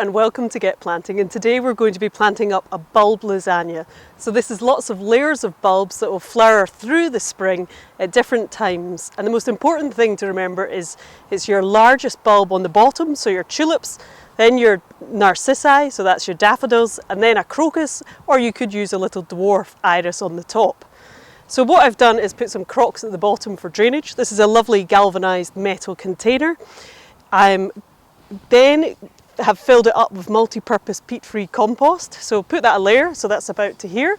and welcome to Get Planting, and today we're going to be planting up a bulb lasagna. So this is lots of layers of bulbs that will flower through the spring at different times, and the most important thing to remember is it's your largest bulb on the bottom, so your tulips, then your narcissi, so that's your daffodils, and then a crocus, or you could use a little dwarf iris on the top. So what I've done is put some crocks at the bottom for drainage. This is a lovely galvanised metal container. I'm then have filled it up with multi-purpose peat-free compost. So put that a layer, so that's about to here.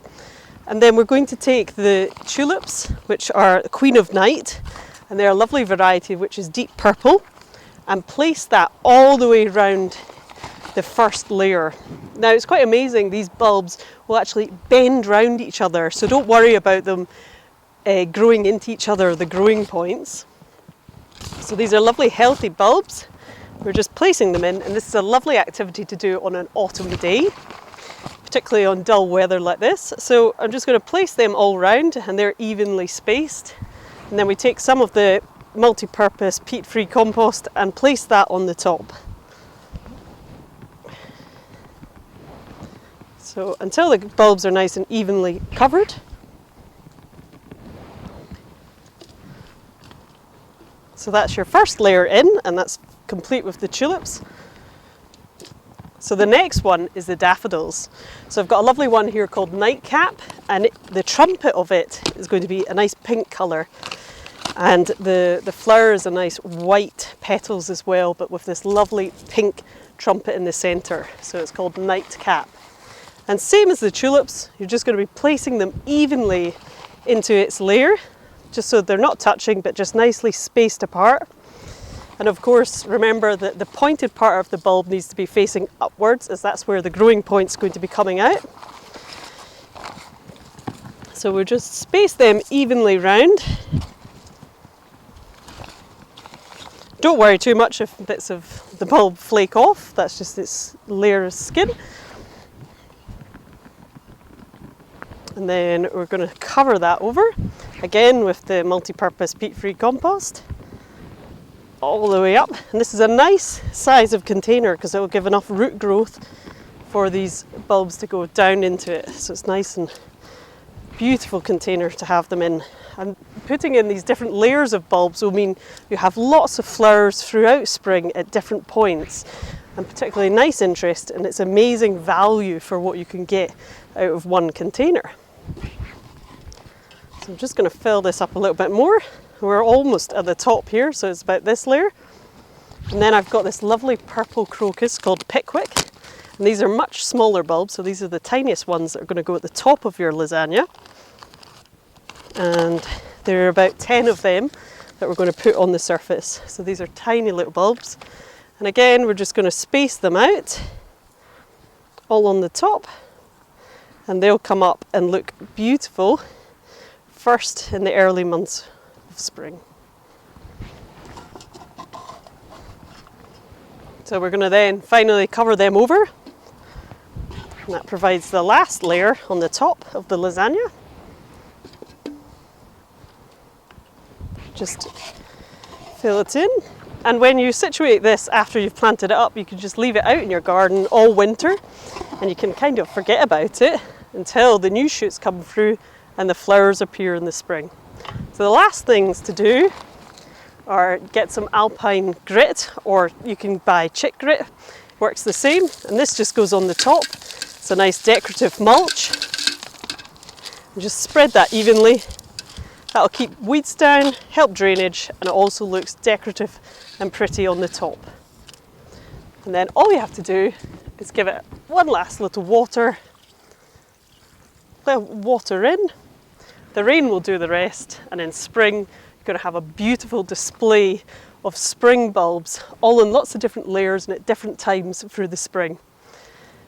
And then we're going to take the tulips, which are Queen of Night, and they're a lovely variety which is deep purple, and place that all the way around the first layer. Now it's quite amazing, these bulbs will actually bend round each other, so don't worry about them growing into each other, the growing points. So these are lovely healthy bulbs. We're just placing them in, and this is a lovely activity to do on an autumn day, particularly on dull weather like this. So I'm just going to place them all round, and they're evenly spaced. And then we take some of the multi-purpose peat-free compost and place that on the top. So until the bulbs are nice and evenly covered. So that's your first layer in, and that's complete with the tulips. So the next one is the daffodils. So I've got a lovely one here called Night Cap, and the trumpet of it is going to be a nice pink colour, and the flower is a nice white petals as well, but with this lovely pink trumpet in the centre. So it's called Night Cap. And same as the tulips, you're just going to be placing them evenly into its layer, just so they're not touching but just nicely spaced apart. And of course, remember that the pointed part of the bulb needs to be facing upwards, as that's where the growing point's going to be coming out. So we'll just space them evenly round. Don't worry too much if bits of the bulb flake off, that's just its layer of skin. And then we're going to cover that over, again with the multi-purpose peat-free compost, all the way up. And this is a nice size of container because it will give enough root growth for these bulbs to go down into it. So it's nice and beautiful container to have them in. And putting in these different layers of bulbs will mean you have lots of flowers throughout spring at different points, and particularly nice interest, and it's amazing value for what you can get out of one container. So I'm just going to fill this up a little bit more. We're almost at the top here, so it's about this layer. And then I've got this lovely purple crocus called Pickwick. And these are much smaller bulbs, so these are the tiniest ones that are going to go at the top of your lasagna. And there are about 10 of them that we're going to put on the surface. So these are tiny little bulbs. And again, we're just going to space them out, all on the top. And they'll come up and look beautiful first in the early months of spring. So we're going to then finally cover them over, and that provides the last layer on the top of the lasagna. Just fill it in, and when you situate this after you've planted it up, you can just leave it out in your garden all winter, and you can kind of forget about it until the new shoots come through and the flowers appear in the spring. So the last things to do are get some alpine grit, or you can buy chick grit, works the same, and this just goes on the top. It's a nice decorative mulch. And just spread that evenly. That'll keep weeds down, help drainage, and it also looks decorative and pretty on the top. And then all you have to do is give it one last little water. Let water in. The rain will do the rest, and in spring you're going to have a beautiful display of spring bulbs, all in lots of different layers and at different times through the spring.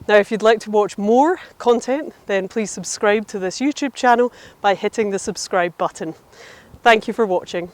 Now, if you'd like to watch more content, then please subscribe to this YouTube channel by hitting the subscribe button. Thank you for watching.